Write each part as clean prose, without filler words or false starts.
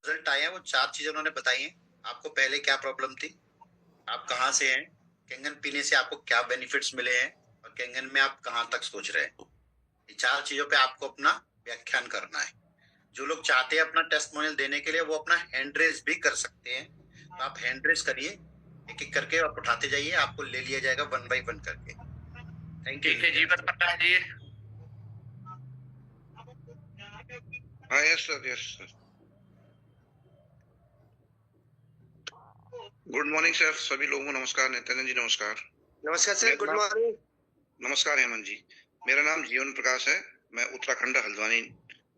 Result आए हैं वो 4 चीजें उन्होंने बताई हैं। आपको पहले क्या प्रॉब्लम थी, आप कहाँ से हैं, कैंगन पीने से आपको क्या बेनिफिट्स मिले हैं, और कैंगन में आप कहाँ तक सोच रहे हैं। ये 4 चीजों पे आपको अपना व्याख्यान करना है। जो लोग चाहते हैं अपना टेस्टिमोनियल देने के लिए वो अपना हैंड रेज भी कर सकते हैं, तो आप हैंड रेज करिए, एक एक करके आप उठाते जाइए, आपको ले लिया जाएगा 1 बाय 1 करके। थैंक यू ठीक है जी, प्रकाश जी। हाँ, yes sir, yes sir. Good morning sir, सभी लोगों को नमस्कार। नित्यानंद जी नमस्कार। नमस्कार सर, गुड मॉर्निंग। नमस्कार हेमंत जी। मेरा नाम जीवन प्रकाश है। मैं उत्तराखंड हल्द्वानी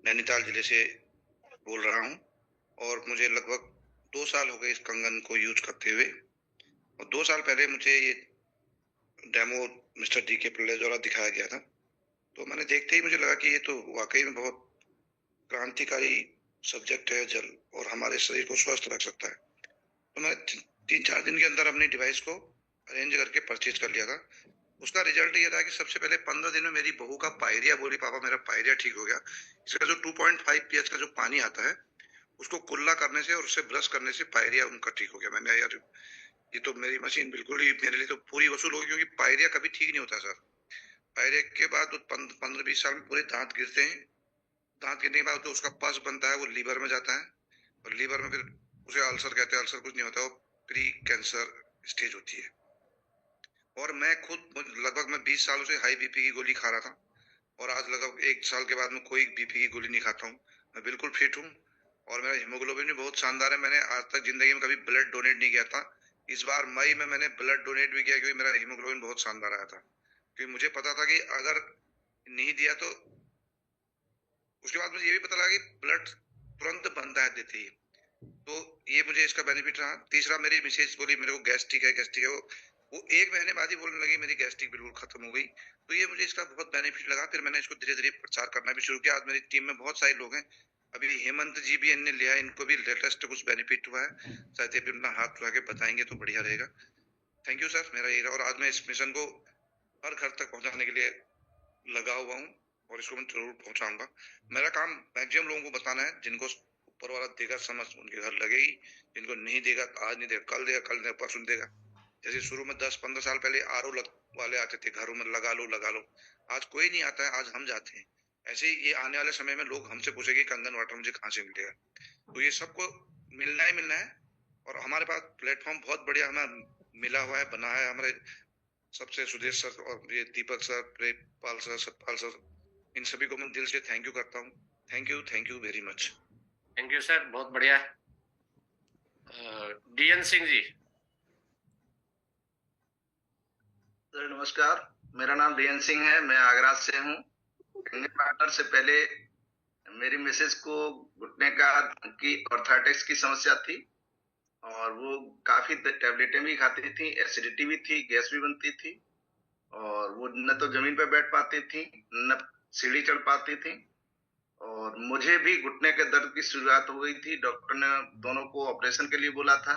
नैनीताल जिले से बोल रहा हूँ और मुझे लगभग 2 साल हो गए इस कंगन को यूज करते हुए। और 2 साल पहले मुझे ये डेमो मिस्टर डी के पिल्ले द्वारा दिखाया गया था, तो मैंने देखते ही मुझे लगा कि ये तो वाकई में बहुत क्रांतिकारी सब्जेक्ट है जल, और हमारे शरीर को स्वस्थ रख सकता है। तो मैंने 3-4 दिन के अंदर अपनी डिवाइस को अरेंज करके परचेज कर लिया था। उसका रिजल्ट ये था कि सबसे पहले 15 दिन में मेरी बहू का पायरिया बोली, पापा मेरा पायरिया ठीक हो गया। इसका जो 2.5 pH का जो पानी आता है उसको कुल्ला करने से और उससे ब्रश करने से पायरिया उनका ठीक हो गया। मैंने यार ये तो मेरी मशीन बिल्कुल ही मेरे लिए तो पूरी वसूल होगी, क्योंकि पायरिया कभी ठीक नहीं होता सर। पायरिया के बाद 15-20 साल में पूरे दांत गिरते हैं। दांत गिरने के बाद तो उसका पस बनता है, वो लीवर में जाता है और लीवर में फिर उसे अल्सर कहते हैं। अल्सर कुछ नहीं होता, वो प्री कैंसर स्टेज होती है। और मैं खुद लगभग मैं 20 सालों से हाई बीपी की गोली खा रहा था, और आज लगभग 1 साल के बाद मैं कोई बीपी की गोली नहीं खाता हूँ। मैं बिल्कुल फिट हूँ और मेरा हीमोग्लोबिन भी बहुत शानदार है। मैंने आज तक जिंदगी में कभी ब्लड डोनेट नहीं किया था। इस बार मई में मैंने ब्लड डोनेट भी किया, क्योंकि मेरा हीमोग्लोबिन बहुत शानदार आया था। क्योंकि मुझे पता था कि अगर नहीं दिया तो उसके बाद मुझे ये भी पता लगा कि ब्लड तुरंत बनता है देते ही। तो ये मुझे इसका बेनिफिट रहा। तीसरा, मेरी मिसेज बोली मेरे को गैस्ट्रिक है, गैस्ट्रिक है। वो 1 महीने बाद ही बोलने लगी मेरी गैस्ट्रिक बिल्कुल खत्म हो गई। तो ये मुझे इसका बहुत बेनिफिट लगा। फिर मैंने इसको धीरे धीरे प्रचार करना भी शुरू किया। आज मेरी टीम में बहुत सारे लोग हैं। अभी हेमंत जी भी इनने लिया, इनको भी लेटेस्ट कुछ बेनिफिट हुआ है। शायद ये भी अपना हाथ उठा के बताएंगे तो बढ़िया रहेगा। थैंक यू सर, मेरा ये रहा। और आज मैं इस मिशन को हर घर तक पहुंचाने के लिए लगा हुआ हूँ और इसको मैं जरूर पहुंचाऊंगा। मेरा काम मैक्सिमम लोगों को बताना है, जिनको ऊपर वाला देगा समझ उनके घर लगेगी, जिनको नहीं देगा आज नहीं देगा, कल देगा, कल देगा, परसों देगा। जैसे शुरू में 10-15 साल पहले आरओ वाले आते थे घरों में, लगा लो लगा लो। आज कोई नहीं आता है, आज हम जाते हैं। ऐसे ही ये आने वाले समय में लोग हमसे पूछेंगे कंगन वाटर मुझे कहाँ से मिलेगा। तो ये सबको मिलना ही मिलना है। और हमारे पास प्लेटफॉर्म बहुत बढ़िया हमें मिला हुआ है, बना है। हमारे सबसे सुदेश सर और ये Deepak sir, Prempal sir, Satpal sir, इन सभी को मैं दिल से थैंक यू करता हूँ। Thank you very much. Thank you sir, बहुत बढ़िया। डीएन सिंह जी। सर नमस्कार, मेरा नाम डीएन सिंह है, मैं आगरा से हूँ। कैंगन वाटर से पहले मेरी मिसेज को घुटने की ऑर्थराइटिस की समस्या थी और वो काफी टेबलेटें भी खाती थी, एसिडिटी भी थी, गैस भी बनती थी और वो न तो जमीन पे बैठ पाती थी न सीढ़ी चढ़ पाती थी। और मुझे भी घुटने के दर्द की शुरुआत हो गई थी। डॉक्टर ने दोनों को ऑपरेशन के लिए बोला था।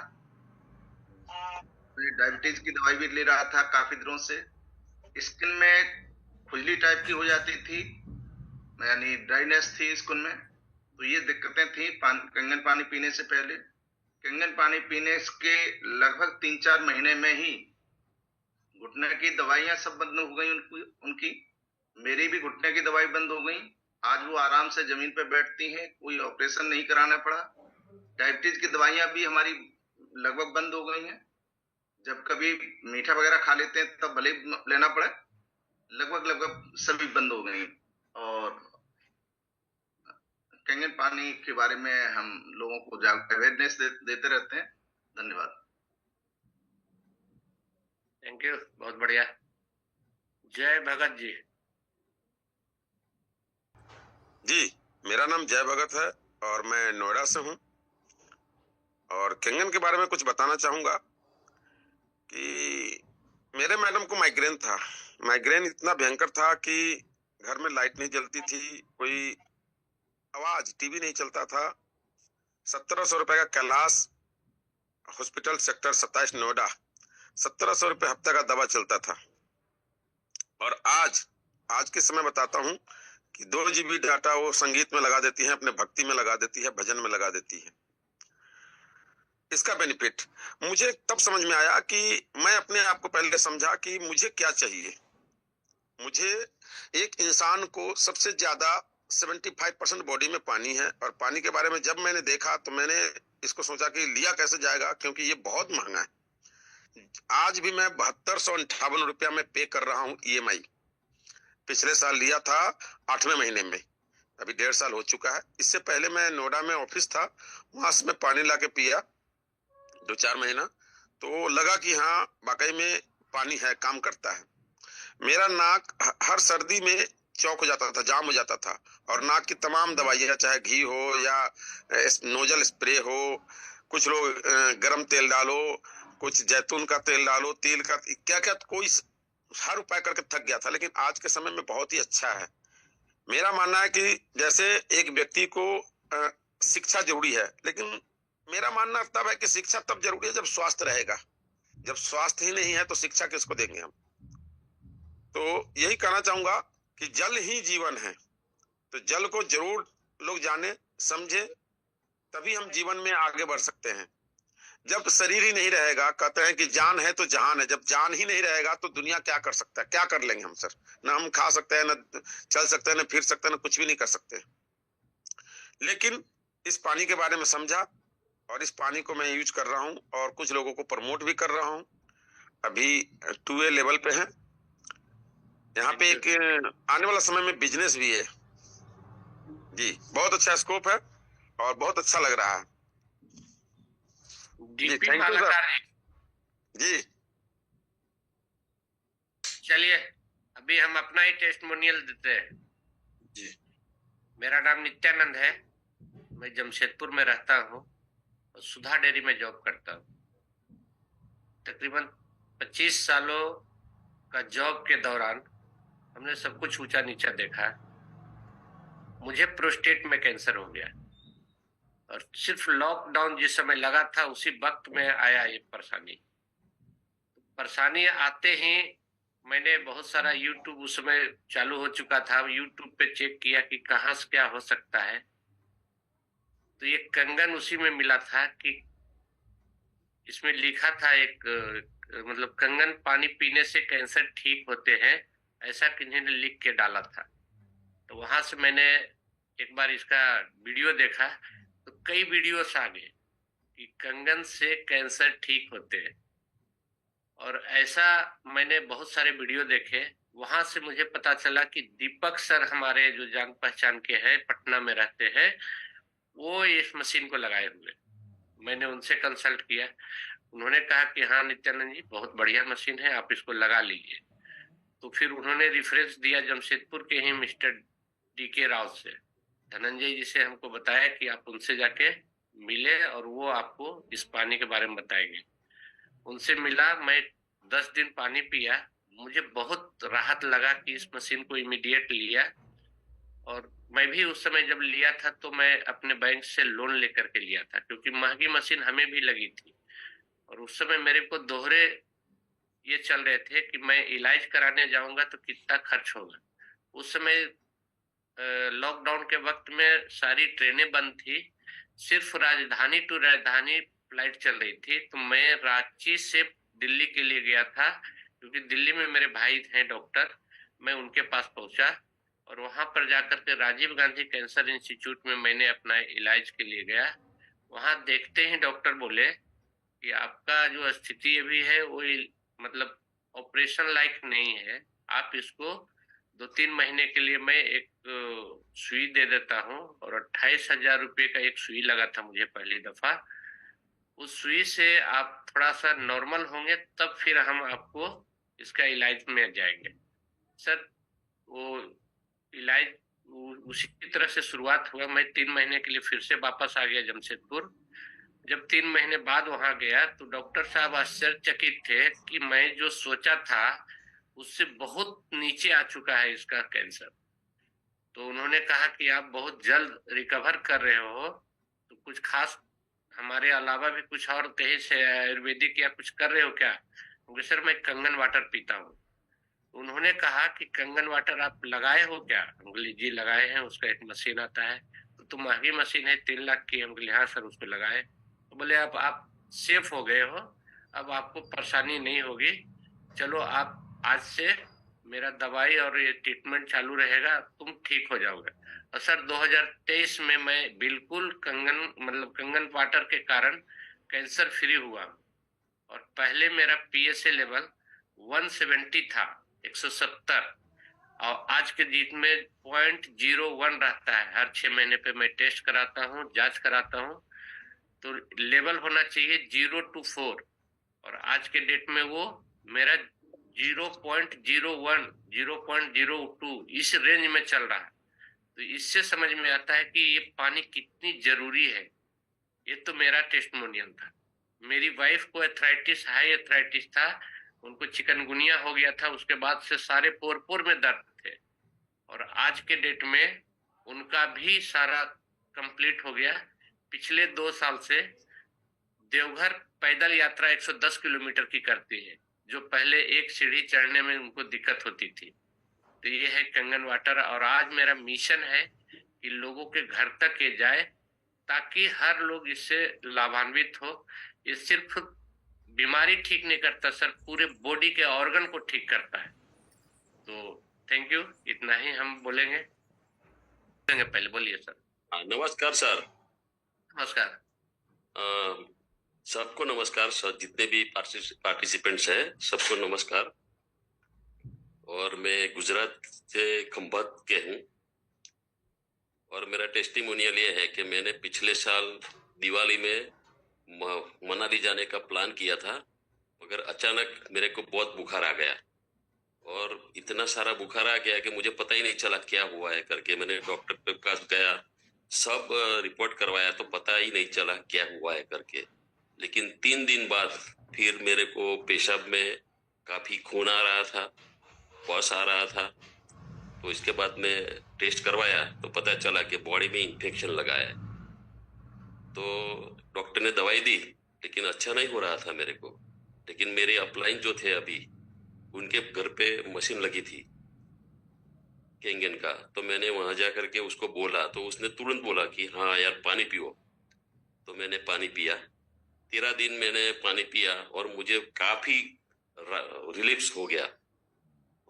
डायबिटीज की दवाई भी ले रहा था काफी दिनों से। स्किन में खुजली टाइप की हो जाती थी, यानी ड्राइनेस थी स्किन में। तो ये दिक्कतें थी कंगन पानी पीने से पहले। कंगन पानी पीने के लगभग 3-4 महीने में ही घुटने की दवाइयां सब बंद हो गई उनकी। मेरी भी घुटने की दवाई बंद हो गई। आज वो आराम से जमीन पे बैठती हैं, कोई ऑपरेशन नहीं कराना पड़ा। डायबिटीज की दवाइयां भी हमारी लगभग बंद हो गई हैं। जब कभी मीठा वगैरह खा लेते हैं तब भले लेना पड़े, लगभग सभी बंद हो गई। और कैंगन पानी के बारे में हम लोगों को अवेयरनेस देते रहते हैं। धन्यवाद। थैंक यू, बहुत बढ़िया। जय भगत जी। जी, मेरा नाम जय भगत है और मैं नोएडा से हूँ। और कैंगन के बारे में कुछ बताना चाहूंगा कि मेरे मैडम को माइग्रेन था। माइग्रेन इतना भयंकर था कि घर में लाइट नहीं जलती थी, कोई आवाज, टीवी नहीं चलता था। 1700 रुपए का कैलाश हॉस्पिटल सेक्टर 27 नोएडा, 1700 रुपए हफ्ते का दवा चलता था। और आज के समय बताता हूँ कि 2 GB डाटा वो संगीत में लगा देती है, अपने भक्ति में लगा देती है, भजन में लगा देती है। इसका बेनिफिट मुझे तब समझ में आया कि मैं अपने आप को पहले समझा कि मुझे क्या चाहिए। मुझे एक इंसान को सबसे ज्यादा 75% बॉडी में पानी है, और पानी के बारे में जब मैंने देखा तो मैंने इसको सोचा कि लिया कैसे जाएगा, क्योंकि ये बहुत महंगा है। आज भी मैं 7258 रुपया में पे कर रहा हूँ EMI। पिछले साल लिया था 8वें महीने में, अभी 1.5 साल हो चुका है। इससे पहले मैं नोएडा में ऑफिस था, वहां से मैं पानी लाके पिया 2-4 महीना, तो लगा कि हाँ वाकई में पानी है, काम करता है। मेरा नाक हर सर्दी में चौक हो जाता था, जाम हो जाता था, और नाक की तमाम दवाइयां, चाहे घी हो या नोजल स्प्रे हो, कुछ लोग गरम तेल डालो, कुछ जैतून का तेल डालो, तिल का, क्या क्या कोई हर उपाय करके थक गया था। लेकिन आज के समय में बहुत ही अच्छा है। मेरा मानना है कि जैसे एक व्यक्ति को शिक्षा जरूरी है, लेकिन मेरा मानना तब है कि शिक्षा तब जरूरी है जब स्वास्थ्य रहेगा। जब स्वास्थ्य ही नहीं है तो शिक्षा किसको देंगे हम। तो यही कहना चाहूंगा कि जल ही जीवन है, तो जल को जरूर लोग जाने समझे, तभी हम जीवन में आगे बढ़ सकते हैं। जब शरीर ही नहीं रहेगा, कहते हैं कि जान है तो जहान है, जब जान ही नहीं रहेगा तो दुनिया क्या कर सकता है, क्या कर लेंगे हम सर। ना हम खा सकते हैं, ना चल सकते हैं, ना फिर सकते हैं, ना कुछ भी नहीं कर सकते। लेकिन इस पानी के बारे में समझा, और इस पानी को मैं यूज कर रहा हूँ, और कुछ लोगों को प्रमोट भी कर रहा हूँ। अभी 2A लेवल पे है। यहाँ पे एक आने वाला समय में बिजनेस भी है जी, बहुत अच्छा स्कोप है और बहुत अच्छा लग रहा है जी। डीपी थैंक यू मालाकार जी। चलिए अभी हम अपना ही टेस्टिमोनियल देते हैं जी। मेरा नाम नित्यानंद है, मैं जमशेदपुर में रहता हूँ और सुधा डेयरी में जॉब करता हूँ। तकरीबन 25 सालों का जॉब के दौरान हमने सब कुछ ऊंचा नीचा देखा। मुझे प्रोस्टेट में कैंसर हो गया, और सिर्फ लॉकडाउन जिस समय लगा था उसी वक्त में आया ये परेशानी आते ही मैंने बहुत सारा यूट्यूब उस समय चालू हो चुका था, यूट्यूब पे चेक किया कि कहाँ से क्या हो सकता है। तो ये कंगन उसी में मिला था कि इसमें लिखा था एक मतलब कंगन पानी पीने से कैंसर ठीक होते हैं, ऐसा किन्हीं ने लिख के डाला था। तो वहां से मैंने एक बार इसका वीडियो देखा, तो कई वीडियोस आ गए कि कंगन से कैंसर ठीक होते हैं, और ऐसा मैंने बहुत सारे वीडियो देखे। वहां से मुझे पता चला कि दीपक सर हमारे जो जान पहचान के हैं, पटना में रहते हैं, वो इस मशीन को लगाए हुए। मैंने उनसे कंसल्ट किया, उन्होंने कहा कि हाँ नित्यानंद जी बहुत बढ़िया मशीन है, आप इसको लगा लीजिए। तो फिर उन्होंने रेफरेंस दिया जमशेदपुर के ही मिस्टर DK राव से, धनंजय जी से हमको बताया कि आप उनसे जाके मिले और वो आपको इस पानी के बारे में बताएंगे। उनसे मिला, मैं 10 दिन पानी पिया, मुझे बहुत राहत लगा कि इस मशीन को इमीडिएट लिया। और मैं भी उस समय जब लिया था तो मैं अपने बैंक से लोन लेकर के लिया था, क्योंकि महंगी मशीन हमें भी लगी थी। और उस समय मेरे को दोहरे ये चल रहे थे कि मैं इलाज कराने जाऊंगा तो कितना खर्च होगा। उस समय लॉकडाउन के वक्त में सारी ट्रेनें बंद थी, सिर्फ राजधानी टू राजधानी फ्लाइट चल रही थी। तो मैं रांची से दिल्ली के लिए गया था, क्योंकि दिल्ली में मेरे भाई हैं डॉक्टर। मैं उनके पास पहुंचा और वहां पर जाकर के राजीव गांधी कैंसर इंस्टीट्यूट में मैंने अपना इलाज के लिए गया। वहां देखते ही डॉक्टर बोले कि आपका जो स्थिति अभी है वो मतलब ऑपरेशन लायक नहीं है, आप इसको 2-3 महीने के लिए मैं एक सुई दे देता हूँ। और 28,000 रुपये का एक सुई लगा था मुझे पहली दफा। उस सुई से आप थोड़ा सा नॉर्मल होंगे, तब फिर हम आपको इसका इलाज में जाएंगे। सर वो इलाज उसी तरह से शुरुआत हुआ। मैं 3 महीने के लिए फिर से वापस आ गया जमशेदपुर। जब 3 महीने बाद वहां गया तो डॉक्टर साहब आश्चर्यचकित थे कि मैं जो सोचा था उससे बहुत नीचे आ चुका है इसका कैंसर। तो उन्होंने कहा कि आप बहुत जल्द रिकवर कर रहे हो, तो कुछ खास हमारे अलावा भी कुछ और कहीं से आयुर्वेदिक या कुछ कर रहे हो क्या? क्योंकि सर मैं कंगन वाटर पीता हूँ। उन्होंने कहा कि कंगन वाटर आप लगाए हो क्या? हम बोले जी लगाए हैं, उसका एक मशीन आता है। तो महंगी मशीन है 3 लाख की। हम बोले हाँ सर उसको लगाए। तो बोले आप सेफ हो गए हो, अब आपको परेशानी नहीं होगी। चलो आप आज से मेरा दवाई और ये ट्रीटमेंट चालू रहेगा, तुम ठीक हो जाओगे। और सर 2023 में मैं बिल्कुल कंगन वाटर के कारण कैंसर फ्री हुआ। और पहले मेरा पीएसए लेवल 170 था, 170, और आज के डेट में 0.01 रहता है। हर 6 महीने पे मैं टेस्ट कराता हूँ, जांच कराता हूँ, तो लेवल होना चाहिए 0 to 4, और आज के डेट में वो मेरा 0.01, 0.02 इस रेंज में चल रहा है। तो इससे समझ में आता है कि ये पानी कितनी जरूरी है। ये तो मेरा टेस्टिमोनियल था। मेरी वाइफ को एथराइटिस, हाई एथराइटिस था, उनको चिकनगुनिया हो गया था, उसके बाद से सारे पोर में दर्द थे, और आज के डेट में उनका भी सारा कंप्लीट हो गया। पिछले 2 साल से देवघर पैदल यात्रा 110 किलोमीटर की करती है, जो पहले एक सीढ़ी चढ़ने में उनको दिक्कत होती थी। तो ये है कंगन वाटर, और आज मेरा मिशन है कि लोगों के घर तक ये जाए, ताकि हर लोग इससे लाभान्वित हो। ये सिर्फ बीमारी ठीक नहीं करता सर, पूरे बॉडी के ऑर्गन को ठीक करता है। तो थैंक यू, इतना ही हम बोलेंगे। पहले बोलिए सर। नमस्कार सर। नमस्कार। सबको नमस्कार सर, जितने भी पार्टिसिपेंट्स हैं सबको नमस्कार। और मैं गुजरात से खंभात के हूँ, और मेरा टेस्टिमोनियल ये है कि मैंने पिछले साल दिवाली में मनाली जाने का प्लान किया था, मगर अचानक मेरे को बहुत बुखार आ गया, और इतना सारा बुखार आ गया कि मुझे पता ही नहीं चला क्या हुआ है करके। मैंने डॉक्टर के पास गया, सब रिपोर्ट करवाया, तो पता ही नहीं चला क्या हुआ है करके। लेकिन 3 दिन बाद फिर मेरे को पेशाब में काफी खून आ रहा था, पस आ रहा था। तो इसके बाद मैं टेस्ट करवाया तो पता चला कि बॉडी में इन्फेक्शन लगा है। तो डॉक्टर ने दवाई दी, लेकिन अच्छा नहीं हो रहा था मेरे को। लेकिन मेरे अपलाइन जो थे अभी, उनके घर पे मशीन लगी थी केंगन का, तो मैंने वहां जा करके उसको बोला, तो उसने तुरंत बोला कि हाँ यार पानी पियो। तो मैंने पानी पिया, 13 दिन मैंने पानी पिया, और मुझे काफी रिलीफ हो गया।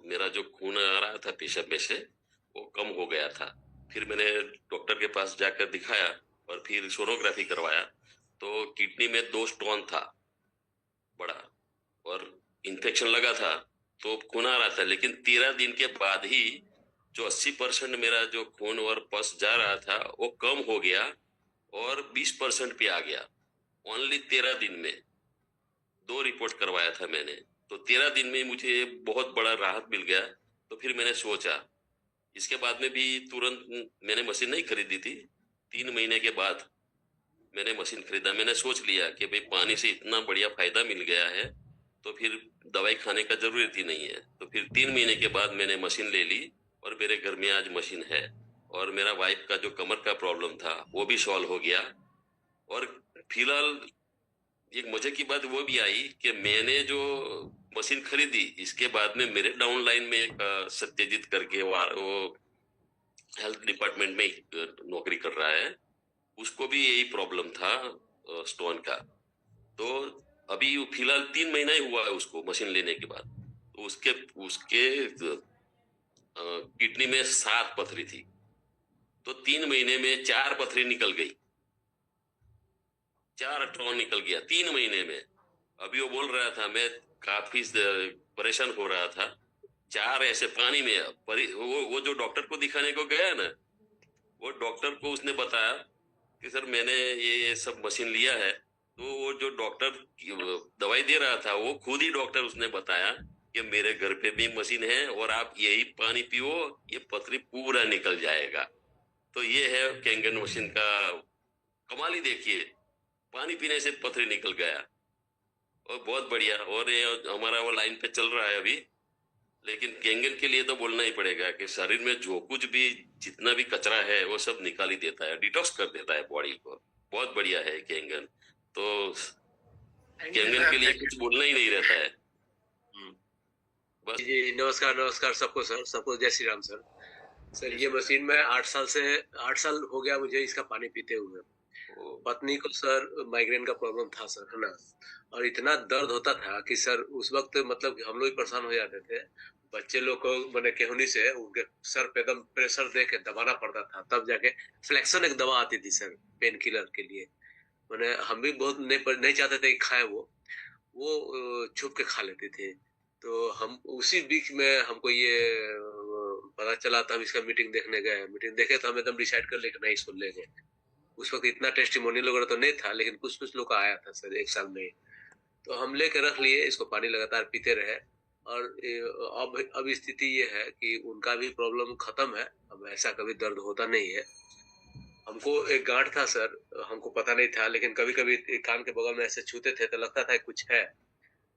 मेरा जो खून आ रहा था पेशाब में से वो कम हो गया था। फिर मैंने डॉक्टर के पास जाकर दिखाया, और फिर सोनोग्राफी करवाया, तो किडनी में 2 स्टोन था बड़ा, और इन्फेक्शन लगा था, तो खून आ रहा था। लेकिन 13 दिन के बाद ही जो 80% मेरा जो खून और पस जा रहा था वो कम हो गया, और 20% पे आ गया ओनली 13 दिन में। 2 रिपोर्ट करवाया था मैंने, तो 13 दिन में मुझे बहुत बड़ा राहत मिल गया। तो फिर मैंने सोचा, इसके बाद में भी तुरंत मैंने मशीन नहीं खरीदी थी। 3 महीने के बाद मैंने मशीन खरीदा। मैंने सोच लिया कि भाई पानी से इतना बढ़िया फायदा मिल गया है, तो फिर दवाई खाने का जरूरत ही नहीं है। तो फिर 3 महीने के बाद मैंने मशीन ले ली, और मेरे घर में आज मशीन है। और मेरा वाइफ का जो कमर का प्रॉब्लम था वो भी सॉल्व हो गया। और फिलहाल एक मजे की बात वो भी आई कि मैंने जो मशीन खरीदी, इसके बाद में मेरे डाउन लाइन में एक सत्यजीत करके वो हेल्थ डिपार्टमेंट में नौकरी कर रहा है, उसको भी यही प्रॉब्लम था स्टोन का। तो अभी फिलहाल 3 महीना ही हुआ है उसको मशीन लेने के बाद। तो उसके किडनी में 7 पथरी थी, तो 3 महीने में 4 पथरी निकल गई, 4 स्टोन निकल गया 3 महीने में। अभी वो बोल रहा था मैं काफी परेशान हो रहा था, 4 ऐसे पानी में। वो जो डॉक्टर को दिखाने को गया ना, वो डॉक्टर को उसने बताया कि सर मैंने ये सब मशीन लिया है। तो वो जो डॉक्टर दवाई दे रहा था, वो खुद ही डॉक्टर उसने बताया कि मेरे घर पे भी मशीन है, और आप यही पानी पियो, ये पथरी पूरा निकल जाएगा। तो ये है केंगन मशीन का कमाल ही। देखिए, पानी पीने से पथरी निकल गया, और बहुत बढ़िया। और ये हमारा वो लाइन पे चल रहा है अभी। लेकिन केंगन के लिए तो बोलना ही पड़ेगा कि शरीर में जो कुछ भी जितना भी कचरा है वो सब निकाल ही देता है, डिटॉक्स कर देता है बॉडी को। बहुत बढ़िया है केंगन। तो केंगन के लिए कुछ बोलना ही नहीं रहता है। बस जी नमस्कार सबको सर, सबको जय श्री राम सर। ये मशीन में 8 साल हो गया मुझे इसका पानी पीते हुए। पत्नी को सर माइग्रेन का प्रॉब्लम था सर, है ना। और इतना दर्द होता था कि सर उस वक्त मतलब कि हम लोग परेशान हो जाते थे। बच्चे लोग को मैंने केहुनी से उनके सर पे एकदम प्रेशर दे के दबाना पड़ता था, तब जाके फ्लेक्सन एक दवा आती थी सर पेन किलर के लिए। मैंने हम भी बहुत नहीं चाहते थे कि खाए वो छुप के खा लेते थे। तो हम उसी बीच में हमको ये पता चला, तब इसका मीटिंग देखने गए। मीटिंग देखे तो हम एकदम डिसाइड कर ले कि नहीं इसको लेंगे। उस वक्त इतना टेस्टिमोनियल वगैरह तो नहीं था, लेकिन कुछ कुछ लोग का आया था सर 1 साल में। तो हम लेके रख लिए, इसको पानी लगातार पीते रहे। और अब स्थिति ये है कि उनका भी प्रॉब्लम खत्म है, अब ऐसा कभी दर्द होता नहीं है। हमको एक गांठ था सर, हमको पता नहीं था, लेकिन कभी कभी कान के बगल में ऐसे छूते थे तो लगता था कुछ है।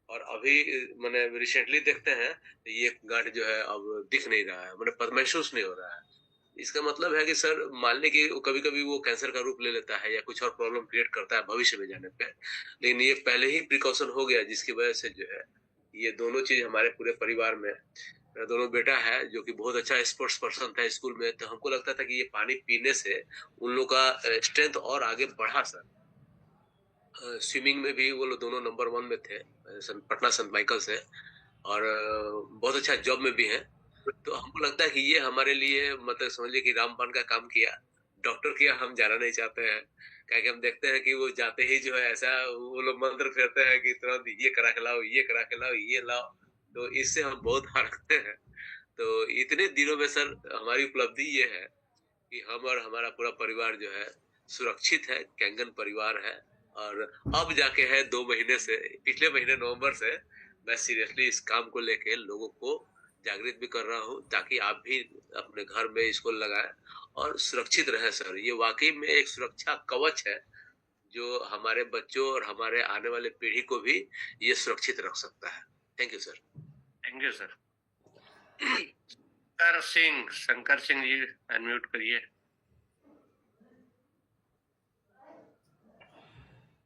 और अभी मैंने रिसेंटली देखते हैं तो ये गांठ जो है अब दिख नहीं रहा है, मैंने महसूस नहीं हो रहा है। इसका मतलब है कि सर मान लें कि कभी कभी वो कैंसर का रूप ले लेता है या कुछ और प्रॉब्लम क्रिएट करता है भविष्य में जाने पे, लेकिन ये पहले ही प्रिकॉशन हो गया, जिसकी वजह से जो है ये दोनों चीज हमारे पूरे परिवार में। मेरा दोनों बेटा है जो कि बहुत अच्छा स्पोर्ट्स पर्सन था स्कूल में, तो हमको लगता था कि ये पानी पीने से उन लोग का स्ट्रेंथ और आगे बढ़ा सर। स्विमिंग में भी वो लोग दोनों नंबर 1 में थे पटना सेंट माइकल से, और बहुत अच्छा जॉब में भी हैं। तो हमको लगता है कि ये हमारे लिए मतलब समझिए कि रामबाण का काम किया। डॉक्टर किया हम जाना नहीं चाहते हैं, क्या हम देखते हैं कि वो जाते ही जो है ऐसा वो लोग मंत्र फेरते हैं कि तुरंत ये करा के लाओ, ये करा के लाओ, ये लाओ। तो इससे हम बहुत हारते हैं। तो इतने दिनों में सर हमारी उपलब्धि ये है कि हम और हमारा पूरा परिवार जो है सुरक्षित है, कैंगन परिवार है। और अब जाके है 2 महीने से, पिछले महीने नवंबर से मैं सीरियसली इस काम को लेके लोगों को जागृत भी कर रहा हूँ, ताकि आप भी अपने घर में इसको लगाएं और सुरक्षित रहे सर। ये वाकई में एक सुरक्षा कवच है जो हमारे बच्चों और हमारे आने वाले पीढ़ी को भी ये सुरक्षित रख सकता है। Thank you sir. Thank you sir. Shankar Singh ji unmute करिए।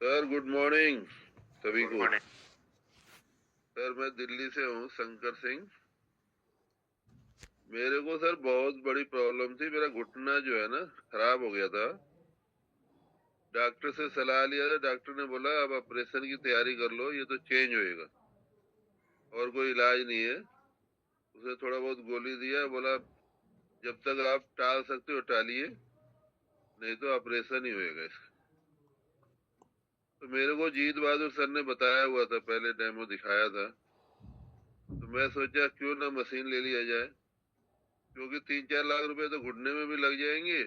सर गुड मॉर्निंग सभी गुड को। मॉर्निंग। सर मैं दिल्ली से हूँ, शंकर सिंह। मेरे को सर बहुत बड़ी प्रॉब्लम थी, मेरा घुटना जो है ना खराब हो गया था। डॉक्टर से सलाह लिया था, डॉक्टर ने बोला अब ऑपरेशन की तैयारी कर लो, ये तो चेंज होएगा और कोई इलाज नहीं है। उसे थोड़ा बहुत गोली दिया, बोला जब तक आप टाल सकते हो टालिए, नहीं तो ऑपरेशन ही होएगा इसका। तो मेरे को जीत बहादुर सर ने बताया हुआ था, पहले डेमो दिखाया था, तो मैं सोचा क्यों ना मशीन ले लिया जाए, क्योंकि 3-4 लाख रुपए तो घुटने में भी लग जाएंगे।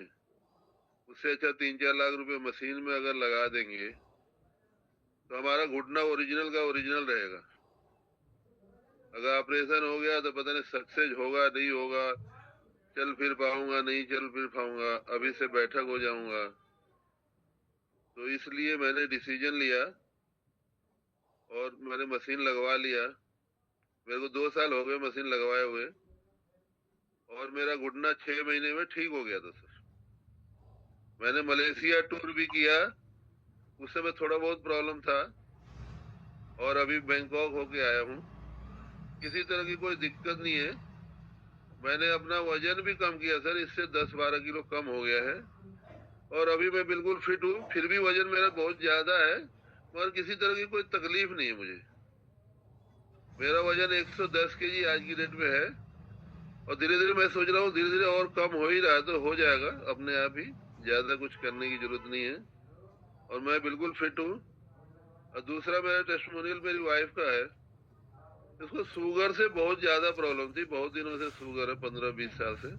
उससे अच्छा 3-4 लाख रुपए मशीन में अगर लगा देंगे तो हमारा घुटना ओरिजिनल का ओरिजिनल रहेगा। अगर ऑपरेशन हो गया तो पता नहीं सक्सेस होगा नहीं होगा, चल फिर पाऊंगा नहीं चल फिर पाऊंगा, अभी से बैठक हो जाऊंगा। तो इसलिए मैंने डिसीजन लिया और मैंने मशीन लगवा लिया। मेरे को 2 साल हो गए मशीन लगवाए हुए, और मेरा घुटना 6 महीने में ठीक हो गया था सर। मैंने मलेशिया टूर भी किया, उस समय थोड़ा बहुत प्रॉब्लम था, और अभी बैंकॉक होके आया हूँ। किसी तरह की कोई दिक्कत नहीं है। मैंने अपना वजन भी कम किया सर, इससे 10-12 किलो कम हो गया है, और अभी मैं बिल्कुल फिट हूँ। फिर भी वजन मेरा बहुत ज्यादा है, मगर किसी तरह की कोई तकलीफ नहीं है मुझे। मेरा वजन 110 केजी आज की डेट में है, और धीरे धीरे मैं सोच रहा हूँ धीरे धीरे और कम हो ही रहा है, तो हो जाएगा अपने आप ही, ज्यादा कुछ करने की जरूरत नहीं है, और मैं बिल्कुल फिट हूँ। और दूसरा मेरा टेस्टिमोनियल मेरी वाइफ का है, उसको शुगर से बहुत ज्यादा प्रॉब्लम थी, बहुत दिनों से शुगर है, 15-20 साल से।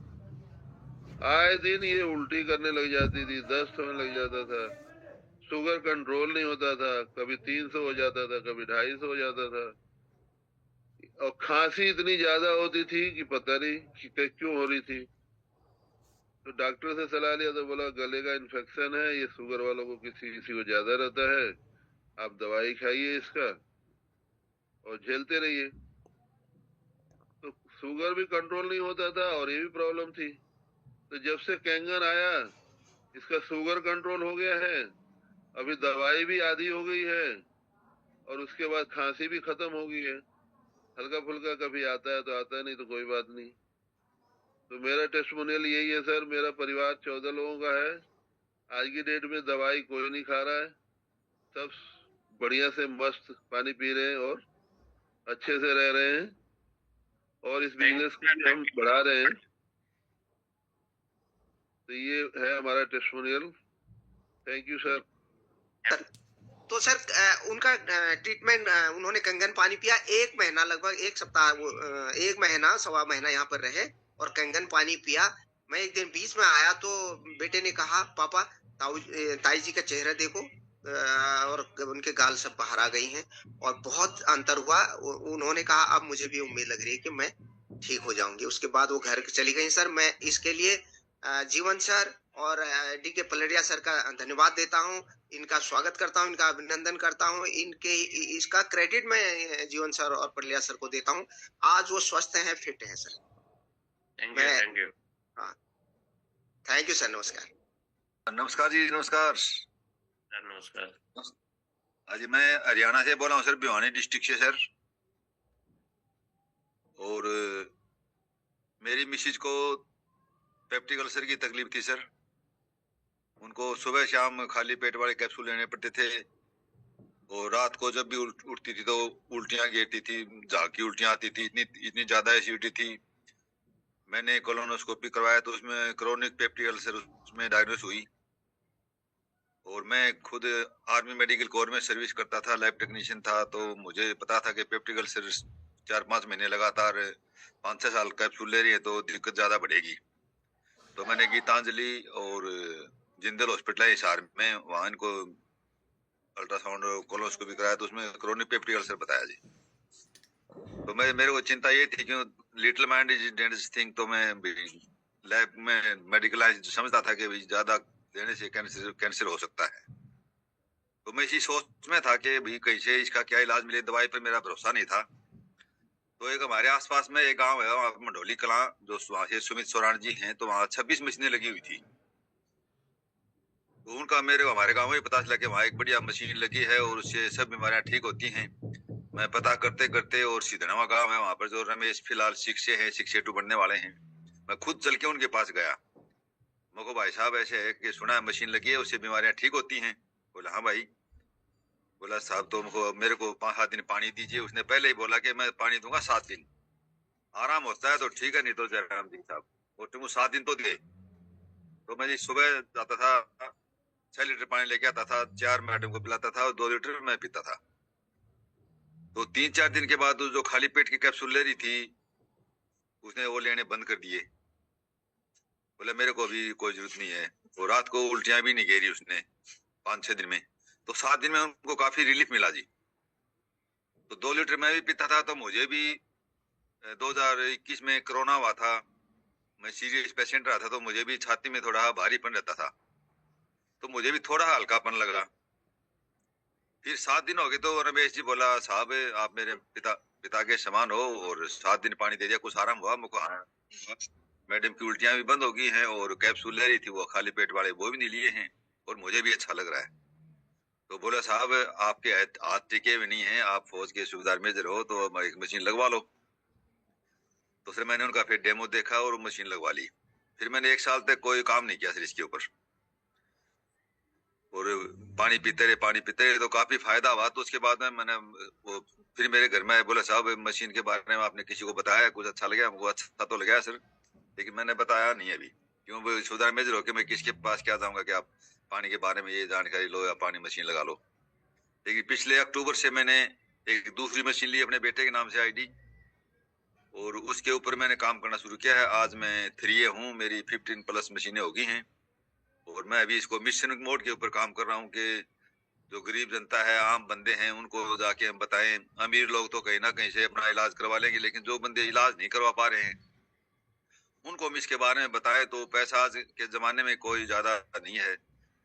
आए दिन ये उल्टी करने लग जाती थी, दस्त होने लग जाता था, शुगर कंट्रोल नहीं होता था, कभी 300 हो जाता था, कभी 250 हो जाता था, और खांसी इतनी ज्यादा होती थी कि पता नहीं कि क्यों हो रही थी। तो डॉक्टर से सलाह लिया तो बोला गले का इन्फेक्शन है, ये शुगर वालों को किसी किसी को ज्यादा रहता है, आप दवाई खाइए इसका और झेलते रहिए। तो शुगर भी कंट्रोल नहीं होता था और ये भी प्रॉब्लम थी। तो जब से कैंगन आया, इसका शुगर कंट्रोल हो गया है, अभी दवाई भी आधी हो गई है, और उसके बाद खांसी भी खत्म हो गई है। हल्का फुल्का कभी आता है तो आता है, नहीं तो कोई बात नहीं। तो मेरा टेस्टिमोनियल यही है सर, मेरा परिवार 14 लोगों का है। आज की डेट में दवाई कोई नहीं खा रहा है, सब बढ़िया से मस्त पानी पी रहे हैं और अच्छे से रह रहे हैं, और इस बिजनेस को भी हम बढ़ा रहे हैं। तो ये है हमारा टेस्टिमोनियल। Thank you sir. तो सर उनका ट्रीटमेंट, उन्होंने कंगन पानी पिया 1 महीना, लगभग 1 सप्ताह, वो 1 महीना सवा महीना यहाँ पर रहे और कंगन पानी पिया। मैं एक दिन बीच में आया तो बेटे ने कहा, पापा ताई जी का चेहरा देखो, और उनके गाल सब बाहर आ गई हैं और बहुत अंतर हुआ। उन्होंने कहा अब मुझे भी उम्मीद लग रही है कि मैं ठीक हो जाऊंगी। उसके बाद वो घर चली गई। सर मैं इसके लिए जीवन सर और डी.के. पलरिया सर का धन्यवाद देता हूं, इनका स्वागत करता हूं, इनका अभिनंदन करता हूं। इनके इसका क्रेडिट मैं जीवन सर और पलरिया सर को देता हूं। आज वो स्वस्थ हैं, फिट हैं सर। Thank you. हाँ, थैंक यू सर। नमस्कार। नमस्कार जी, नमस्कार। नमस्कार। आज मैं हरियाणा से बोल रहा हूँ सर, भिवानी डिस्ट्रिक्ट से सर। और मेरी मिसेज को पेप्टिक अल्सर की तकलीफ थी सर। उनको सुबह शाम खाली पेट वाले कैप्सूल लेने पड़ते थे, और रात को जब भी उठती थी तो उल्टियां गिरती थी, झांकी उल्टियां आती थी, इतनी ज्यादा एसिडिटी थी। मैंने कोलोनोस्कोपी करवाया तो उसमें क्रोनिक पेप्टिक अल्सर उसमें डायग्नोस हुई। और मैं खुद आर्मी मेडिकल कोर में सर्विस करता था, लैब टेक्नीशियन था, तो मुझे पता था कि पेप्टिक अल्सर 4-5 महीने लगातार 5-6 साल कैप्सूल ले रही है तो दिक्कत ज्यादा बढ़ेगी। तो मैंने गीतांजलि और जिंदल हॉस्पिटल है हिसार में, वहां इनको अल्ट्रासाउंड कोलोनोस्कोपी कराया तो उसमें क्रोनिक पेप्टिक अल्सर बताया जी। तो मेरे को चिंता ये थी कि little mind is dangerous thing. तो मैं लैब में मेडिकल समझता था कि ज्यादा लेने से कैंसर हो सकता है। तो मैं इसी सोच में था कि भाई कैसे इसका क्या इलाज मिले, दवाई पर मेरा भरोसा नहीं था। तो एक हमारे आसपास में एक गांव है मंडोली कलां, जो वहां से सुमित सोरान जी हैं, तो वहां 26 मशीनें लगी हुई थी। तो उनका मेरे को हमारे गांव में पता चला कि वहां एक बढ़िया मशीन लगी है और उससे सब बीमारियां ठीक होती हैं। मैं पता करते करते, और सीधनवा गांव है वहां पर जो रमेश फिलहाल 6 है, 6 बनने वाले हैं, मैं खुद चल के उनके पास गया। मुझको भाई साहब ऐसे है कि सुना है मशीन लगी है उससे बीमारियां ठीक होती हैं। बोला हाँ भाई। बोला साहब तो मेरे को 5-7 दिन पानी दीजिए। उसने पहले ही बोला कि मैं पानी दूंगा 7 दिन, आराम होता है तो ठीक है, नहीं तो जयराम जी साहब वो तुम 7 दिन तो दे। तो मैं सुबह जाता था, 6 लीटर पानी लेके आता था, 4 मैडम को पिलाता था और 2 लीटर मैं पीता था। तो 3-4 दिन के बाद जो खाली पेट की कैप्सूल ले रही थी उसने वो लेने बंद कर दिए। बोले मेरे को अभी कोई जरूरत नहीं है। वो रात को उल्टियां भी नहीं घेरी उसने 5-6 दिन में। तो 7 दिन में उनको काफी रिलीफ मिला जी। तो 2 लीटर मैं भी पीता था। तो मुझे भी 2021 में कोरोना हुआ था, मैं सीरियस पेशेंट रहा था, तो मुझे भी छाती में थोड़ा भारीपन रहता था, तो मुझे भी थोड़ा हल्कापन लगा। फिर 7 दिन हो गए तो रमेश जी बोला साहब आप मेरे पिता के समान हो, और 7 दिन पानी दे दिया, कुछ आराम हुआ मुझको? हाँ, मैडम की उल्टियां भी बंद हो गई हैं और कैप्सूल ले रही थी वो खाली पेट वाले वो भी नहीं लिए हैं, और मुझे भी अच्छा लग रहा है। तो बोला साहब आपके हाथ टिके भी नहीं है, आप फौज के सूबेदार मेजर हो, तो एक मशीन लगवा लो। तो फिर मैंने उनका फिर डेमो देखा और मशीन लगवा ली। फिर मैंने 1 साल तक कोई काम नहीं किया सर इसके ऊपर, और पानी पीते रहे तो काफी फायदा हुआ। तो उसके बाद में मैंने वो फिर मेरे घर में बोला साहब मशीन के बारे में आपने किसी को बताया, कुछ अच्छा लगा? हमको अच्छा तो लगा सर, लेकिन मैंने बताया नहीं अभी, क्यों वो सूबेदार मेजर होकर मैं किसके पास क्या जाऊंगा कि आप पानी के बारे में ये जानकारी लो या पानी मशीन लगा लो। लेकिन पिछले अक्टूबर से मैंने एक दूसरी मशीन ली अपने बेटे के नाम से आईडी, और उसके ऊपर मैंने काम करना शुरू किया है। आज मैं 3A हूँ, मेरी 15+ मशीनें हो गई हैं, और मैं अभी इसको मिशन मोड के ऊपर काम कर रहा हूँ कि जो गरीब जनता है, आम बंदे हैं, उनको जाके हम बताएं। अमीर लोग तो कहीं ना कहीं से अपना इलाज करवा लेंगे, लेकिन जो बंदे इलाज नहीं करवा पा रहे हैं उनको हम इसके बारे में बताएं। तो पैसा आज के जमाने में कोई ज्यादा नहीं है,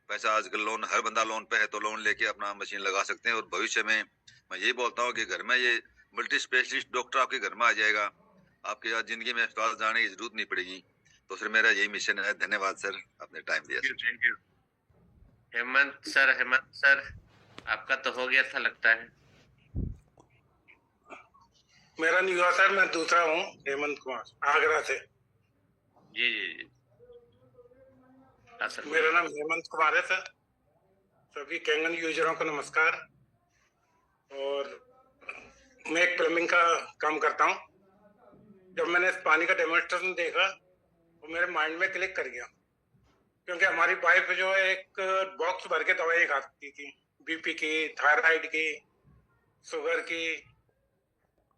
पैसा आजकल लोन, हर बंदा लोन पे है, तो लोन लेके अपना मशीन लगा सकते हैं। और भविष्य में मैं यही बोलता हूँ कि घर में ये मल्टी स्पेशलिस्ट डॉक्टर आपके घर में आ जाएगा, आपके यहाँ जिंदगी में अस्पताल जाने की जरूरत नहीं पड़ेगी। तो सर मेरा यही मिशन है। धन्यवाद सर, आपने टाइम दिया। Thank you. हेमंत सर आपका तो हो गया था लगता है। मेरा नहीं हुआ सर, मैं दूसरा हूँ, हेमंत कुमार, आगरा से। जी। हाँ सर, मेरा नाम हेमंत कुमार है सर। सभी कैंगन यूजरों को नमस्कार। और मैं एक प्लम्बिंग का काम करता हूँ। जब मैंने इस पानी का डेमोन्स्ट्रेशन देखा तो मेरे माइंड में क्लिक कर गया, क्योंकि हमारी वाइफ जो है एक बॉक्स भर के दवाइयाँ खाती थी, बीपी की, थायराइड की, शुगर की,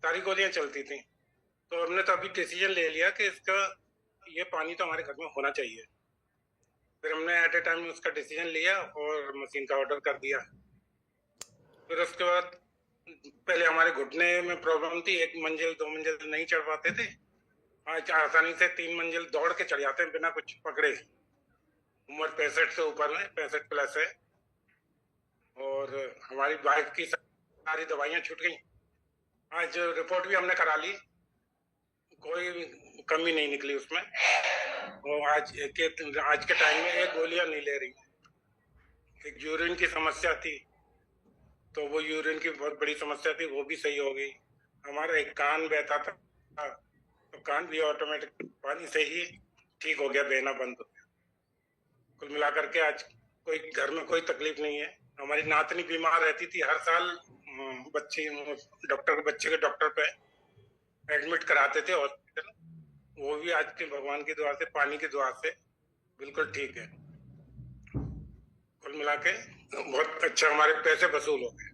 सारी गोलियां चलती थी। तो हमने तो अभी डिसीजन ले लिया कि इसका ये पानी तो हमारे घर में होना चाहिए। फिर हमने एट ए टाइम उसका डिसीजन लिया और मशीन का ऑर्डर कर दिया। फिर उसके बाद पहले हमारे घुटने में प्रॉब्लम थी, 1 मंजिल 2 मंजिल नहीं चढ़ पाते थे। आज आसानी से 3 मंजिल दौड़ के चढ़ जाते हैं बिना कुछ पकड़े। उम्र 65 से ऊपर है, 65 प्लस है। और हमारी वाइफ की सारी दवाइयां छूट गई। आज रिपोर्ट भी हमने करा ली, कोई कमी नहीं निकली उसमें। और आज के टाइम में एक गोलियां नहीं ले रही। एक यूरिन की समस्या थी, तो वो यूरिन की बहुत बड़ी समस्या थी, वो भी सही हो गई। हमारा एक कान बहता था, तो कान भी ऑटोमेटिक पानी से ही ठीक हो गया, बहना बंद हो गया। कुल मिलाकर के आज कोई घर में कोई तकलीफ नहीं है। हमारी नातनी बीमार रहती थी, हर साल बच्चे के डॉक्टर पे एडमिट कराते थे हॉस्पिटल। वो भी आज के भगवान की दुआ से, पानी की दुआ से बिल्कुल ठीक है। कुल मिला के बहुत अच्छा, हमारे पैसे वसूल हो गए।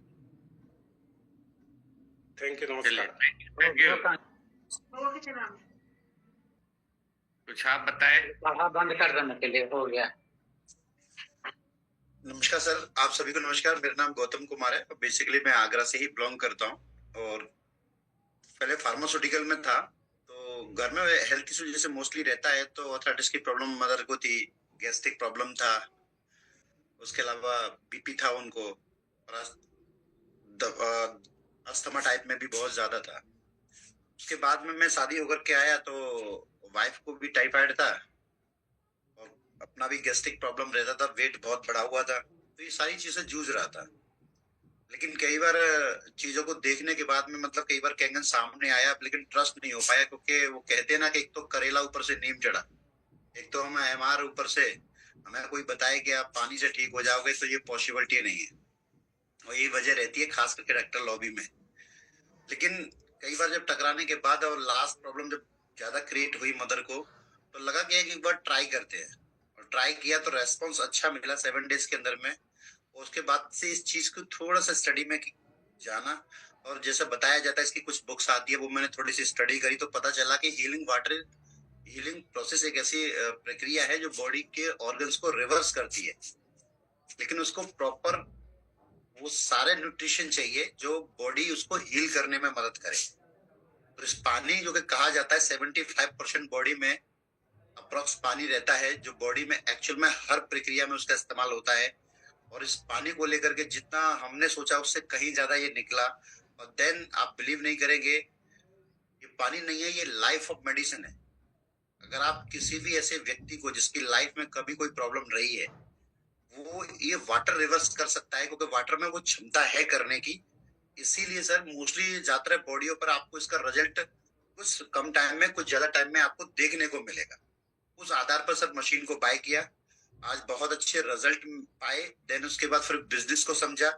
थैंक यू, नमस्कार। Thank you. कुछ आप बताएं। बंद कर देने के लिए हो गया। नमस्कार सर, आप सभी को नमस्कार। मेरा नाम गौतम कुमार है। बेसिकली मैं आगरा से ही बिलोंग करता हूँ और पहले फार्मास्यूटिकल में था। तो घर में हेल्थ इशू जैसे मोस्टली रहता है, तो आर्थराइटिस की प्रॉब्लम मदर को थी, गैस्ट्रिक प्रॉब्लम था, उसके अलावा बीपी था उनको, और अस्थमा टाइप में भी बहुत ज्यादा था। उसके बाद में मैं शादी होकर के आया तो वाइफ को भी टाइफाइड था और अपना भी गैस्ट्रिक प्रॉब्लम रहता था, वेट बहुत बढ़ा हुआ था। तो ये सारी चीजें जूझ रहा था। लेकिन कई बार चीजों को देखने के बाद में मतलब कई बार कैंगन सामने आया, लेकिन ट्रस्ट नहीं हो पाया, क्योंकि वो कहते हैं ना कि एक तो करेला ऊपर से नीम चढ़ा, एक तो हम एमआर ऊपर से हमें कोई बताए कि आप पानी से ठीक हो जाओगे, तो ये पॉसिबिलिटी नहीं है। और यही वजह रहती है खास करके डॉक्टर लॉबी में। लेकिन कई बार जब टकराने के बाद और लास्ट प्रॉब्लम जब ज्यादा क्रिएट हुई मदर को, तो लगा कि एक बार ट्राई करते हैं। और ट्राई किया तो रेस्पॉन्स अच्छा मिला 7 डेज के अंदर में। और उसके बाद से इस चीज को थोड़ा सा स्टडी में जाना, और जैसे बताया जाता है इसकी कुछ बुक्स आती है, वो मैंने थोड़ी सी स्टडी करी, तो पता चला कि हीलिंग प्रोसेस एक ऐसी प्रक्रिया है जो बॉडी के ऑर्गन्स को रिवर्स करती है। लेकिन उसको प्रॉपर वो सारे न्यूट्रिशन चाहिए जो बॉडी उसको हील करने में मदद करे। तो इस पानी जो कि कहा जाता है 75% बॉडी में अप्रोक्स पानी रहता है, जो बॉडी में एक्चुअल में हर प्रक्रिया में उसका इस्तेमाल होता है। और इस पानी को लेकर के जितना हमने सोचा उससे कहीं ज्यादा ये निकला। और देन आप बिलीव नहीं करेंगे, ये पानी नहीं है, ये लाइफ ऑफ मेडिसिन है। अगर आप किसी भी ऐसे व्यक्ति को जिसकी लाइफ में कभी कोई प्रॉब्लम रही है, वो ये वाटर रिवर्स कर सकता है, क्योंकि वाटर में वो क्षमता है करने की। इसीलिए सर मोस्टली ज्यादातर बॉडियों पर आपको इसका रिजल्ट कुछ कम टाइम में, कुछ ज्यादा टाइम में आपको देखने को मिलेगा। उस आधार पर सर मशीन को बाय किया, आज बहुत अच्छे रिजल्ट पाए। देन उसके बाद फिर बिजनेस को समझा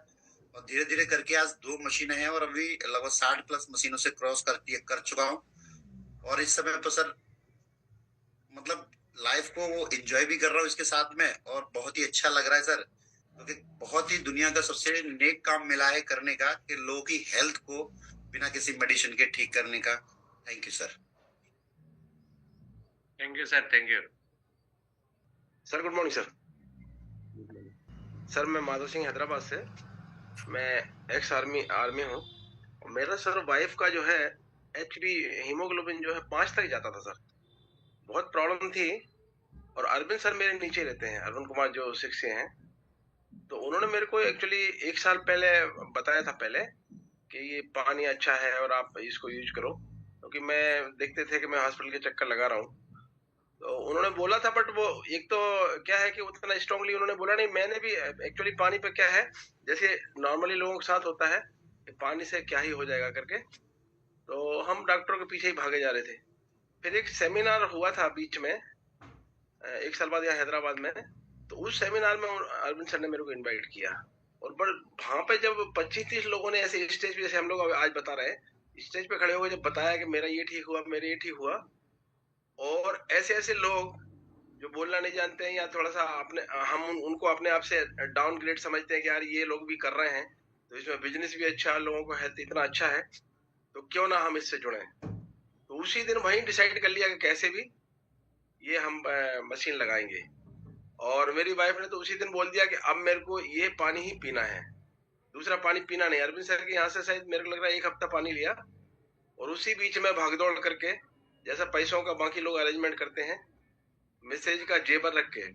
और धीरे धीरे करके आज 2 मशीनें हैं और अभी लगभग 60+ मशीनों से क्रॉस कर चुका हूँ। और इस समय तो सर मतलब लाइफ को वो एंजॉय भी कर रहा हूँ इसके साथ में, और बहुत ही अच्छा लग रहा है सर, क्योंकि बहुत ही दुनिया का सबसे नेक काम मिला है करने का, कि लोगों की हेल्थ को बिना किसी मेडिसिन के ठीक करने का। Thank you sir. Thank you sir. Thank you sir. Good morning sir. Sir मैं माधव सिंह हैदराबाद से, मैं एक्स आर्मी हूँ। मेरा सर वाइफ का जो है एचबी हीमोग्लोबिन जो है 5 तक जाता था सर, बहुत प्रॉब्लम थी। और अरविंद सर मेरे नीचे रहते हैं, अरविंद कुमार जो 6 से हैं, तो उन्होंने मेरे को एक्चुअली 1 साल पहले बताया था पहले कि ये पानी अच्छा है और आप इसको यूज करो, क्योंकि मैं देखते थे कि मैं हॉस्पिटल के चक्कर लगा रहा हूँ। तो उन्होंने बोला था, बट वो एक तो क्या है कि उतना स्ट्रांगली उन्होंने बोला नहीं। मैंने भी एक्चुअली पानी पे क्या है, जैसे नॉर्मली लोगों के साथ होता है कि पानी से क्या ही हो जाएगा करके, तो हम डॉक्टरों के पीछे ही भागे जा रहे थे। फिर एक सेमिनार हुआ था बीच में 1 साल बाद यहाँ हैदराबाद में, तो उस सेमिनार में अरविंद सर ने मेरे को इनवाइट किया, और वहां पे जब 25-30 लोगों ने ऐसे स्टेज पे, जैसे हम लोग आज बता रहे हैं, स्टेज पे खड़े होकर जब बताया कि मेरा ये ठीक हुआ, मेरे ये ठीक हुआ, और ऐसे ऐसे लोग जो बोलना नहीं जानते हैं या थोड़ा सा हम उनको अपने आप से डाउनग्रेड समझते हैं कि यार ये लोग भी कर रहे हैं तो इसमें बिजनेस भी अच्छा है, लोगों को हेल्थ इतना अच्छा है, तो क्यों ना हम इससे जुड़े। तो उसी दिन वहीं डिसाइड कर लिया कि कैसे भी ये हम मशीन लगाएंगे, और मेरी वाइफ ने तो उसी दिन बोल दिया कि अब मेरे को ये पानी ही पीना है, दूसरा पानी पीना नहीं। अरविंद सर के यहाँ से शायद मेरे को लग रहा है 1 हफ्ता पानी लिया, और उसी बीच में भागदौड़ करके, जैसा पैसों का बाकी लोग अरेंजमेंट करते हैं, मैसेज का जेबर रख के,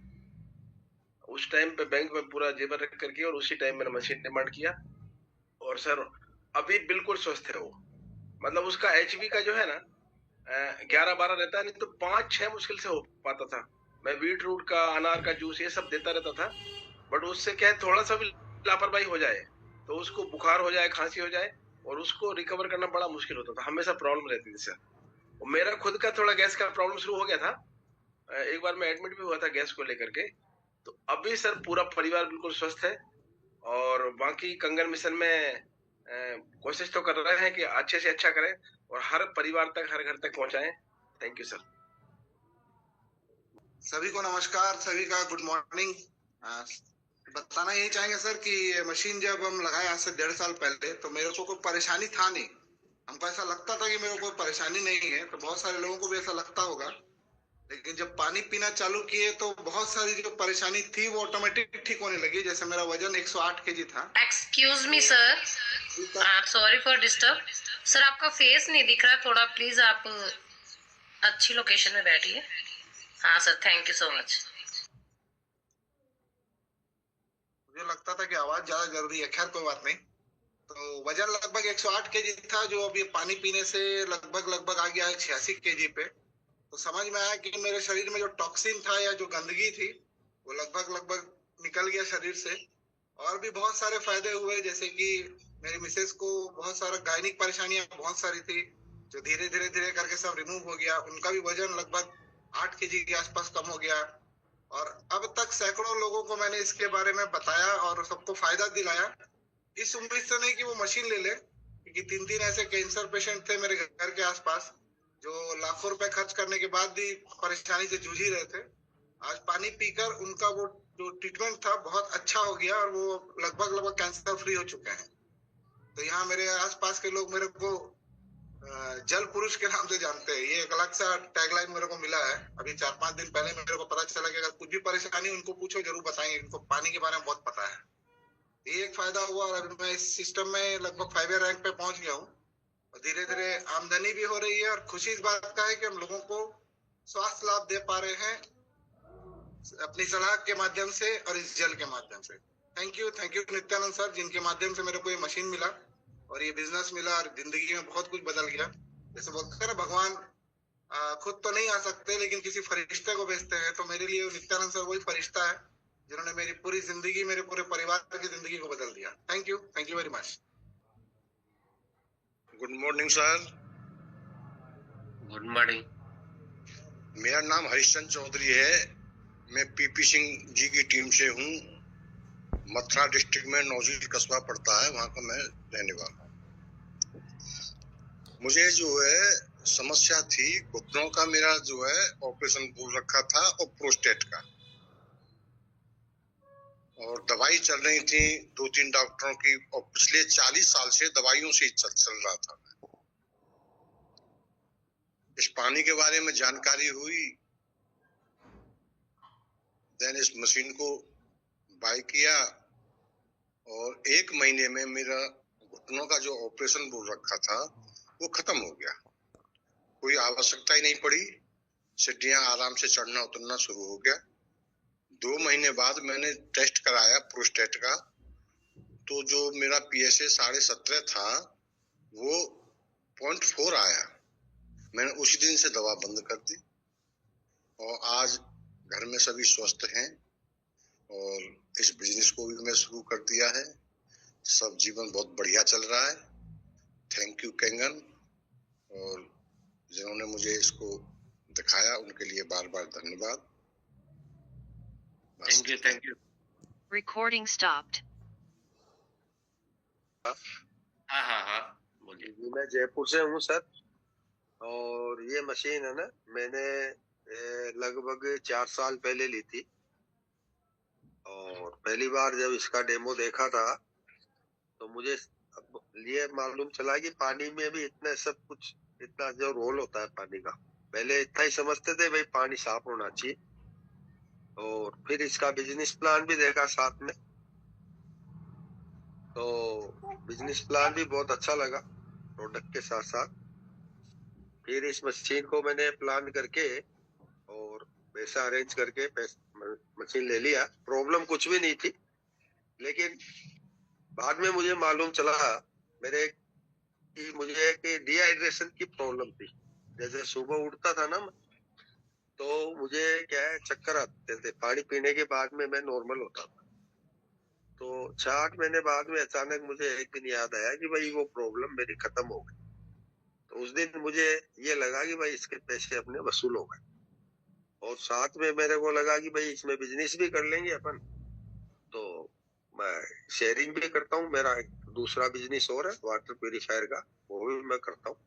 उस टाइम पे बैंक में पूरा जेबर रख करके, और उसी टाइम मैंने मशीन डिमांड किया, और सर अभी बिल्कुल स्वस्थ है वो। मतलब उसका एचबी का जो है ना 11-12 रहता है, नहीं तो 5-6 मुश्किल से हो पाता था। मैं बीट रूट का, अनार का जूस ये सब देता रहता था, बट उससे क्या है, थोड़ा सा भी लापरवाही हो जाए तो उसको बुखार हो जाए, खांसी हो जाए, और उसको रिकवर करना बड़ा मुश्किल होता था, हमेशा प्रॉब्लम रहती थी सर। और मेरा खुद का थोड़ा गैस का प्रॉब्लम शुरू हो गया था, एक बार मैं एडमिट भी हुआ था गैस को लेकर के। तो अभी सर पूरा परिवार बिल्कुल स्वस्थ है, और बाकी कंगन मिशन में कोशिश तो कर रहे हैं कि अच्छे से अच्छा करें और हर परिवार तक, हर घर तक पहुंचाएं। Thank you sir. सभी को नमस्कार, सभी का गुड मॉर्निंग। बताना यही चाहेंगे सर कि ये मशीन जब हम लगाए आज से 1.5 साल पहले, तो मेरे को कोई परेशानी था नहीं। हमको ऐसा लगता था कि मेरे को कोई परेशानी नहीं है, तो बहुत सारे लोगों को भी ऐसा लगता होगा। लेकिन जब पानी पीना चालू किए तो बहुत सारी जो परेशानी थी वो ऑटोमेटिक ठीक होने लगी। जैसे मेरा वजन 108 केजी था। Excuse me sir, sorry for disturb sir, आपका फेस नहीं दिख रहा, थोड़ा प्लीज आप अच्छी लोकेशन में बैठिए। हाँ sir, thank you so much. मुझे लगता था कि आवाज ज्यादा जरूरी है, खैर कोई बात नहीं। तो वजन लगभग 108 केजी था, जो अभी पानी पीने से लगभग आ गया है 86 केजी पे। तो समझ में आया कि मेरे शरीर में जो टॉक्सिन था या जो गंदगी थी वो लगभग निकल गया शरीर से। और भी बहुत सारे फायदे हुए, जैसे कि मेरी मिसेस को बहुत सारा गायनिक परेशानियां बहुत सारी थी, जो धीरे धीरे करके सब रिमूव हो गया। उनका भी वजन लगभग 8 केजी के आसपास कम हो गया। और अब तक सैकड़ों लोगों को मैंने इसके बारे में बताया और सबको फायदा दिलाया। इस उम्मीद से नहीं कि वो मशीन ले ले, क्योंकि 3 ऐसे कैंसर पेशेंट थे मेरे घर के आसपास जो लाखों रुपए खर्च करने के बाद भी परेशानी से जूझ ही रहे थे। आज पानी पीकर उनका वो जो ट्रीटमेंट था बहुत अच्छा हो गया और वो लगभग कैंसर फ्री हो चुके हैं। तो यहाँ मेरे आसपास के लोग मेरे को जल पुरुष के नाम से जानते हैं। ये एक अलग सा टैगलाइन मेरे को मिला है। अभी 4-5 दिन पहले मेरे को पता चला कि अगर कुछ भी परेशानी उनको पूछो जरूर बताएंगे, इनको पानी के बारे में बहुत पता है। ये एक फायदा हुआ, और अभी मैं इस सिस्टम में लगभग 5 रैंक पे पहुंच गया हूँ, और धीरे धीरे आमदनी भी हो रही है। और खुशी इस बात का है कि हम लोगों को स्वास्थ्य लाभ दे पा रहे हैं अपनी सलाह के माध्यम से और इस जल के माध्यम से। थैंक यू नित्यानंद सर, जिनके माध्यम से मेरे को ये मशीन मिला और ये बिजनेस मिला और जिंदगी में बहुत कुछ बदल गया। जैसे बोलते हैं ना, भगवान खुद तो नहीं आ सकते लेकिन किसी फरिश्ते को भेजते हैं, तो मेरे लिए नित्यानंद सर वही फरिश्ता है जिन्होंने मेरी पूरी जिंदगी, मेरे पूरे परिवार की जिंदगी को बदल दिया। Thank you very much. Good morning sir. Good morning. मेरा नाम हरिश्चंद्र चौधरी है। मैं पीपी सिंह जी की टीम से हूँ। मथुरा डिस्ट्रिक्ट में नौजील कस्बा पड़ता है, वहां का मैं रहने वाला हूँ। मुझे जो है समस्या थी घुटनों का, मेरा जो है ऑपरेशन बोल रखा था और प्रोस्टेट का, और दवाई चल रही थी 2-3 डॉक्टरों की, और पिछले 40 साल से दवाइयों से चल रहा था। इस पानी के बारे में जानकारी हुई, देन इस मशीन को बाय किया, और 1 महीने में मेरा घुटनों का जो ऑपरेशन बोल रखा था वो खत्म हो गया। कोई आवश्यकता ही नहीं पड़ी, सीढ़ियां आराम से चढ़ना उतरना शुरू हो गया। 2 महीने बाद मैंने टेस्ट कराया प्रोस्टेट का, तो जो मेरा PSA 17.5 था वो 0.4 आया। मैंने उसी दिन से दवा बंद कर दी, और आज घर में सभी स्वस्थ हैं, और इस बिजनेस को भी मैं शुरू कर दिया है। सब जीवन बहुत बढ़िया चल रहा है। थैंक यू कैंगन, और जिन्होंने मुझे इसको दिखाया उनके लिए बार बार धन्यवाद। Thank you. Recording stopped. हाँ बोलिए। जी, मैं जयपुर से हूँ सर, और ये मशीन है ना, मैंने लगभग 4 साल पहले ली थी, और पहली बार जब इसका डेमो देखा था तो मुझे ये मालूम चला कि पानी में भी इतना सब कुछ, इतना जो रोल होता है पानी का, पहले इतना ही समझते थे भाई पानी साफ होना चाहिए। और फिर इसका बिजनेस प्लान भी देखा साथ में, तो बिजनेस प्लान भी बहुत अच्छा लगा प्रोडक्ट के साथ साथ। फिर इस मशीन को मैंने प्लान करके और पैसा अरेंज करके मशीन ले लिया। प्रॉब्लम कुछ भी नहीं थी, लेकिन बाद में मुझे मालूम चला मुझे एक डिहाइड्रेशन की प्रॉब्लम थी। जैसे सुबह उठता था ना, तो मुझे क्या है, चक्कर आते थे, पानी पीने के बाद में मैं नॉर्मल होता था। तो 6-8 महीने बाद में अचानक मुझे एक दिन याद आया कि भाई वो प्रॉब्लम मेरी खत्म हो गई। तो उस दिन मुझे ये लगा कि भाई इसके पैसे अपने वसूल हो गए, और साथ में मेरे को लगा कि भाई इसमें बिजनेस भी कर लेंगे अपन। तो मैं शेयरिंग भी करता हूँ, मेरा एक दूसरा बिजनेस और है वाटर प्यूरिफायर का, वो भी मैं करता हूँ।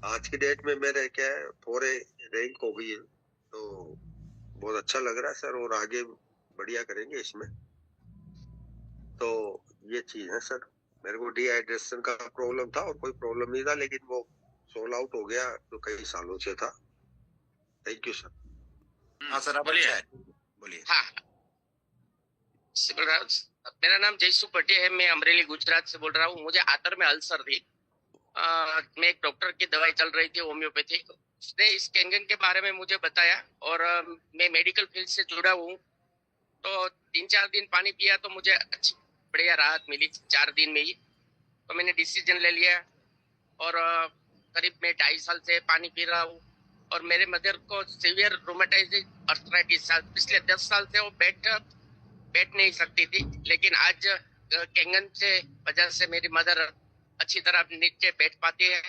आज की डेट में मेरे क्या है, 4A रैंक हो गई है, तो बहुत अच्छा लग रहा है सर, और आगे बढ़िया करेंगे इसमें। तो ये चीज है सर, मेरे को डिहाइड्रेशन का प्रॉब्लम था और कोई प्रॉब्लम नहीं था, लेकिन वो सोल्व आउट हो गया तो कई सालों से था। Thank you sir. हाँ सर, आप अच्छा है, बोलिए। हाँ, मेरा नाम जयसु पटे है, मैं अमरेली गुजरात से बोल रहा हूँ। मुझे आंतर में अल्सर थी, मैं एक डॉक्टर की दवाई चल रही थी होम्योपैथी, उसने इस कैंगन के बारे में मुझे बताया, और मैं मेडिकल फील्ड से जुड़ा हूँ। तो 3-4 दिन पानी पिया तो मुझे अच्छी बढ़िया राहत मिली 4 दिन में ही। तो मैंने डिसीजन ले लिया, और करीब मैं 2.5 साल से पानी पी रहा हूँ। और मेरे मदर को सीवियर रूमेटाइटिस अर्थराइटिस, पिछले 10 साल से वो बैठ नहीं सकती थी, लेकिन आज कैंगन से वजह से मेरी मदर अच्छी तरह नीचे बैठ पाती है।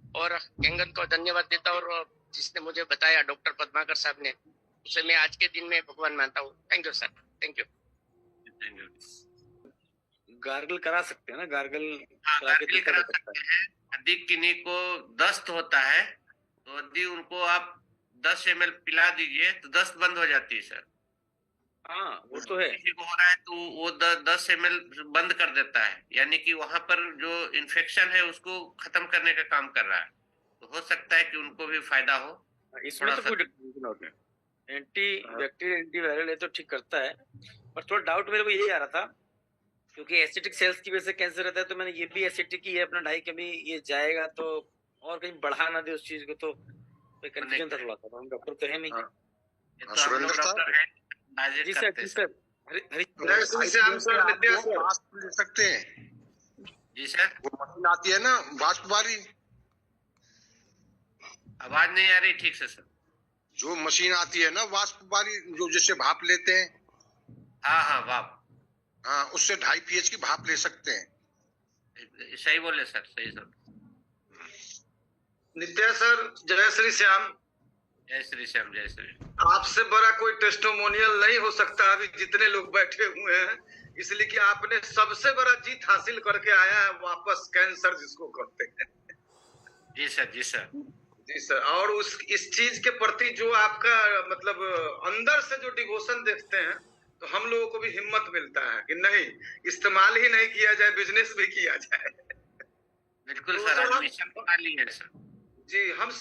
और कैंगन को धन्यवाद देता हूँ, और जिसने मुझे बताया डॉक्टर पद्माकर साहब ने, उसे मैं आज के दिन में भगवान मानता हूँ। Thank you sir, thank you. Gargle करा सकते हैं ना, गार्गल गार्गल करा सकते हैं। यदि किन्हीं को दस्त होता है तो यदि उनको आप 10 ml पिला दीजिए तो दस्त बंद हो जाती है सर। हाँ, वो तो है। किसी को हो रहा है तो वो 10 ml बंद कर देता है, यानी कि वहां पर जो इन्फेक्शन है उसको खत्म करने का काम कर रहा है। तो हो सकता है कि उनको भी फायदा हो। इसमें तो कोई डाउट नहीं, एंटी बैक्टीरियल एंटी वायरल है तो ठीक करता है। पर थोड़ा डाउट मेरे को यही आ रहा था, क्योंकि एसिडिक सेल्स की वजह से कैंसर रहता है, तो मैंने ये भी एसिडिक ही है अपना 2.5 kg, ये जाएगा तो और कहीं बढ़ा ना दे उस चीज को, तो कंफ्यूजन था थोड़ा सा। हम डॉक्टर तो है नहीं। जी सर, जी सर। ले सकते हैं जी सर। वो मशीन आती है ना वाष्प वाली, आवाज नहीं आ रही ठीक से सर। जो मशीन आती है ना वाष्प वाली, जो जिससे भाप लेते हैं। हाँ भाप। हाँ, उससे 2.5 pH की भाप ले सकते हैं। सही बोले सर, सही सर। नित्या सर, जय श्री श्याम। जय श्री श्याम, जय श्री। आपसे बड़ा कोई टेस्टिमोनियल नहीं हो सकता अभी जितने लोग बैठे हुए हैं, इसलिए कि आपने सबसे बड़ा जीत हासिल करके आया है वापस, कैंसर जिसको कहते हैं। जी सर, जी सर। जी सर, और इस चीज के प्रति जो आपका मतलब अंदर से जो डिवोशन देखते हैं, तो हम लोगों को भी हिम्मत मिलता है कि नहीं, इस्तेमाल ही नहीं किया जाए, बिजनेस भी किया जाए। बिल्कुल सर, आज मिशन बना ली है सर। जी, हम सब